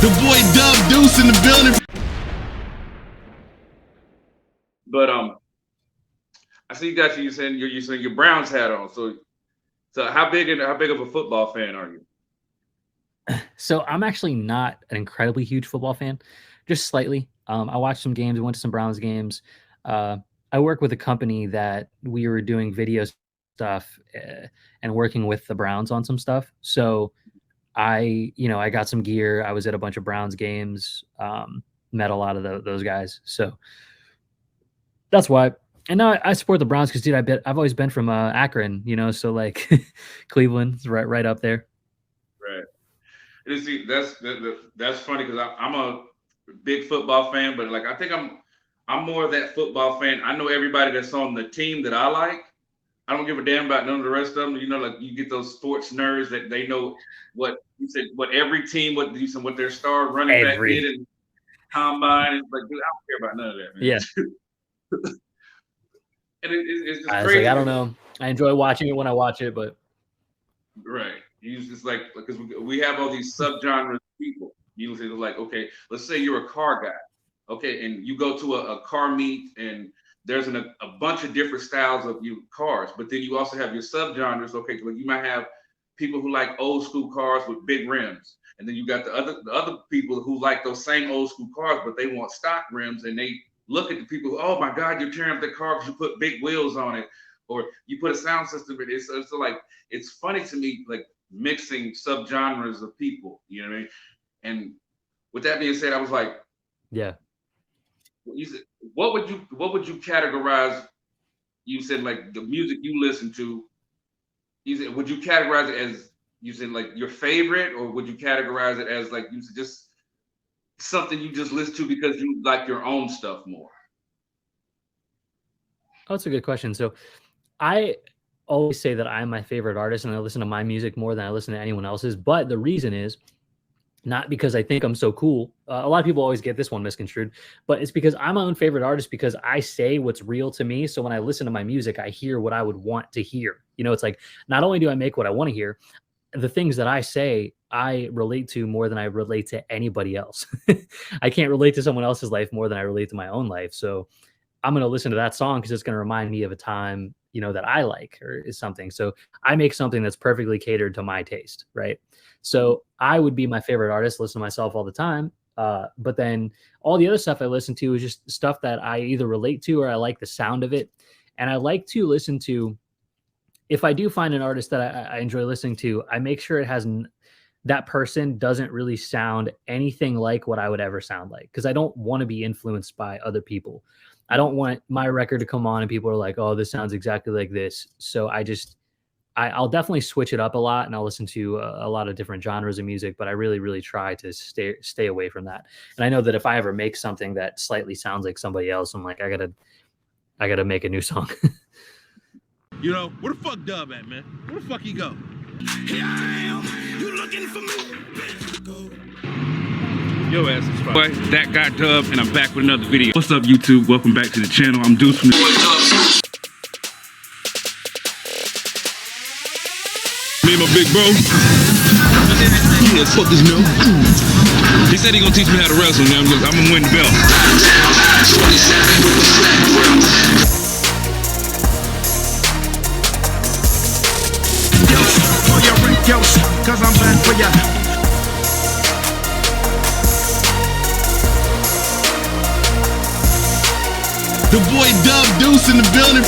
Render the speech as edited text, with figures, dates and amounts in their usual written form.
The boy Dub Deuce in the building. But I see you got you saying your Browns hat on. So how big of a football fan are you? So I'm actually not an incredibly huge football fan, just slightly. I watched some games, went to some Browns games. I work with a company that we were doing video stuff and working with the Browns on some stuff. So I got some gear. I was at a bunch of Browns games, met a lot of those guys. So that's why. And now I support the Browns because, dude, I've always been from Akron, so like Cleveland's right up there. Right. And see, that's funny because I'm a big football fan, but like I think I'm more of that football fan. I know everybody that's on the team that I like. I don't give a damn about none of the rest of them. Like you get those sports nerds that they know what you said, what every team, what their star running back did in combine. It's like, dude, I don't care about none of that, man. Yeah. And it's just crazy. Like, I don't know. I enjoy watching it when I watch it, but right. It's just like because we have all these subgenres of people. You say like, okay, let's say you're a car guy, okay, and you go to a car meet and there's a bunch of different styles of cars, but then you also have your subgenres. Okay, like you might have people who like old school cars with big rims, and then you got the other people who like those same old school cars, but they want stock rims, and they look at the people who, oh my God, you're tearing up the car because you put big wheels on it, or you put a sound system in it. So like it's funny to me, like mixing subgenres of people, you know what I mean? And with that being said, I was like, yeah. You said, what would you categorize? You said like the music you listen to. You said, would you categorize it as you said like your favorite, or would you categorize it as like you said just something you just listen to because you like your own stuff more? Oh, that's a good question. So I always say that I'm my favorite artist and I listen to my music more than I listen to anyone else's. But the reason is not because I think I'm so cool. A lot of people always get this one misconstrued, but it's because I'm my own favorite artist because I say what's real to me. So when I listen to my music, I hear what I would want to hear. It's like, not only do I make what I want to hear, the things that I say, I relate to more than I relate to anybody else. I can't relate to someone else's life more than I relate to my own life. So I'm going to listen to that song because it's going to remind me of a time, that I like or is something. So I make something that's perfectly catered to my taste. Right. So I would be my favorite artist, listen to myself all the time. But then all the other stuff I listen to is just stuff that I either relate to or I like the sound of it. And I like to listen to, if I do find an artist that I enjoy listening to, I make sure it has that person doesn't really sound anything like what I would ever sound like. Cause I don't want to be influenced by other people. I don't want my record to come on and people are like, oh, this sounds exactly like this. So I'll definitely switch it up a lot and I'll listen to a lot of different genres of music, but I really, really try to stay away from that. And I know that if I ever make something that slightly sounds like somebody else, I'm like, I gotta make a new song. Where the fuck Dub at, man? Where the fuck he go? Here I am. You looking for me? Yo ass is boy, that guy Dub, and I'm back with another video. What's up, YouTube? Welcome back to the channel. I'm Deuce from Me and my big bro. Yeah, fuck this milk. He said he gonna teach me how to wrestle, man. Look, I'm gonna win the belt. Cause I'm back for ya. The boy Dub Deuce in the building.